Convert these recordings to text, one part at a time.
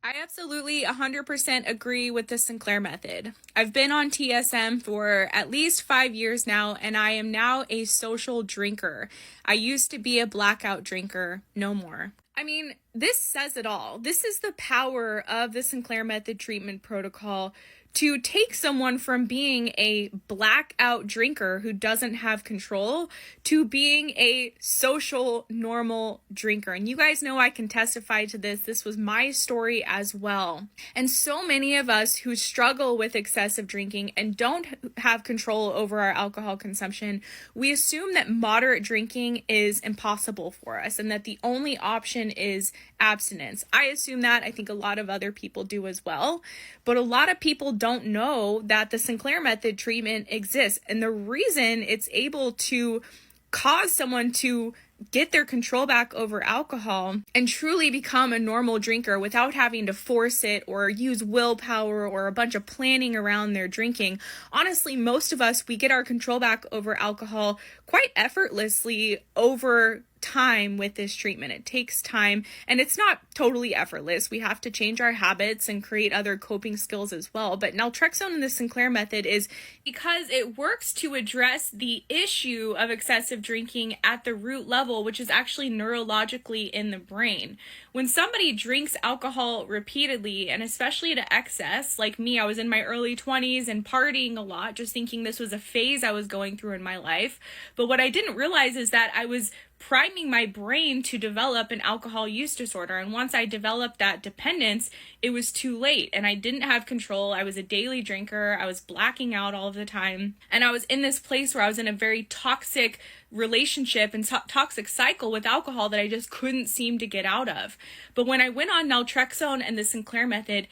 I absolutely 100% agree with the Sinclair method. I've been on TSM for at least 5 years now, and I am now a social drinker. I used to be a blackout drinker, no more. I mean, this says it all. This is the power of the Sinclair method treatment protocol to take someone from being a blackout drinker who doesn't have control to being a social, normal drinker. And you guys know I can testify to this. This was my story as well. And so many of us who struggle with excessive drinking and don't have control over our alcohol consumption, we assume that moderate drinking is impossible for us and that the only option is abstinence. I assume that. I think a lot of other people do as well. But a lot of people don't know that the Sinclair method treatment exists. And the reason it's able to cause someone to get their control back over alcohol and truly become a normal drinker without having to force it or use willpower or a bunch of planning around their drinking. Honestly, most of us, we get our control back over alcohol quite effortlessly over time with this treatment. It takes time and it's not totally effortless. We have to change our habits and create other coping skills as well. But naltrexone in the Sinclair method is because it works to address the issue of excessive drinking at the root level, which is actually neurologically in the brain. When somebody drinks alcohol repeatedly, and especially to excess, like me, I was in my early 20s and partying a lot, just thinking this was a phase I was going through in my life. But what I didn't realize is that I was priming my brain to develop an alcohol use disorder. And once I developed that dependence, it was too late and I didn't have control. I was a daily drinker. I was blacking out all of the time. And I was in this place where I was in a very toxic relationship and toxic cycle with alcohol that I just couldn't seem to get out of. But when I went on naltrexone and the Sinclair method,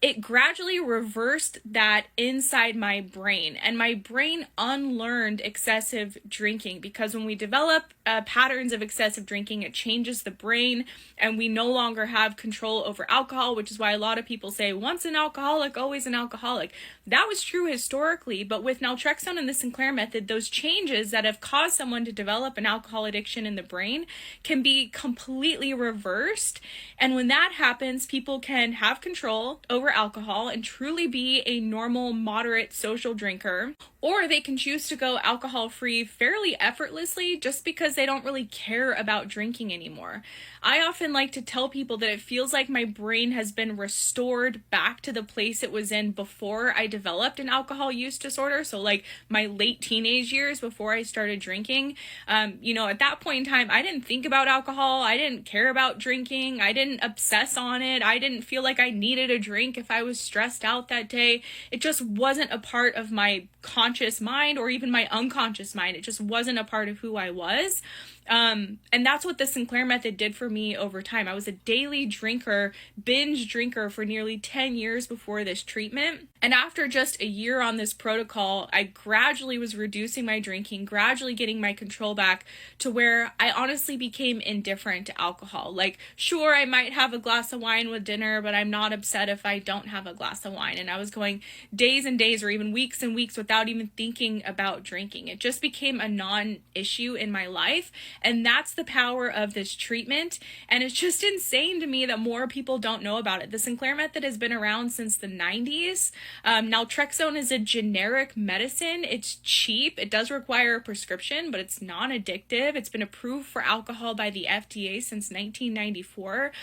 it gradually reversed that inside my brain, and my brain unlearned excessive drinking, because when we develop patterns of excessive drinking, it changes the brain and we no longer have control over alcohol, which is why a lot of people say once an alcoholic, always an alcoholic. That was true historically, but with naltrexone and the Sinclair method, those changes that have caused someone to develop an alcohol addiction in the brain can be completely reversed. And when that happens, people can have control over alcohol and truly be a normal, moderate social drinker, or they can choose to go alcohol-free fairly effortlessly just because they don't really care about drinking anymore. I often like to tell people that it feels like my brain has been restored back to the place it was in before I developed an alcohol use disorder. So like my late teenage years before I started drinking. At that point in time, I didn't think about alcohol. I didn't care about drinking. I didn't obsess on it. I didn't feel like I needed a drink if I was stressed out that day. It just wasn't a part of my conscious mind or even my unconscious mind. It just wasn't a part of who I was. And that's what the Sinclair method did for me over time. I was a daily drinker, binge drinker for nearly 10 years before this treatment. And after just a year on this protocol, I gradually was reducing my drinking, gradually getting my control back to where I honestly became indifferent to alcohol. Like, sure, I might have a glass of wine with dinner, but I'm not upset if I don't have a glass of wine. And I was going days and days or even weeks and weeks without even thinking about drinking. It just became a non-issue in my life. And that's the power of this treatment. And it's just insane to me that more people don't know about it. The Sinclair method has been around since the 90s. Naltrexone is a generic medicine. It's cheap. It does require a prescription, but it's non-addictive. It's been approved for alcohol by the FDA since 1994.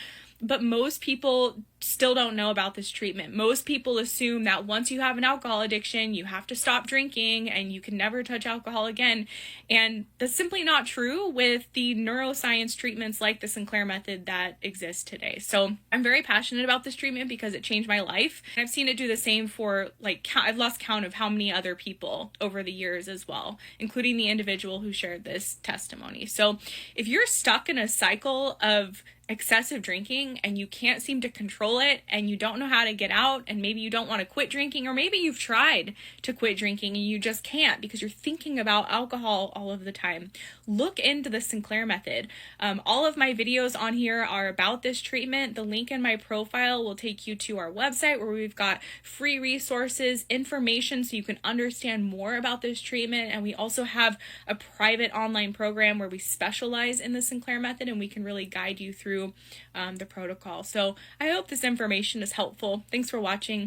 But most people still don't know about this treatment. Most people assume that once you have an alcohol addiction, you have to stop drinking and you can never touch alcohol again. And that's simply not true with the neuroscience treatments like the Sinclair method that exist today. So I'm very passionate about this treatment because it changed my life. I've seen it do the same for I've lost count of how many other people over the years as well, including the individual who shared this testimony. So if you're stuck in a cycle of excessive drinking and you can't seem to control it and you don't know how to get out, and maybe you don't want to quit drinking, or maybe you've tried to quit drinking and you just can't because you're thinking about alcohol all of the time, look into the Sinclair method. All of my videos on here are about this treatment. The link in my profile will take you to our website where we've got free resources, information so you can understand more about this treatment. And we also have a private online program where we specialize in the Sinclair method and we can really guide you through through the protocol. So I hope this information is helpful. Thanks for watching.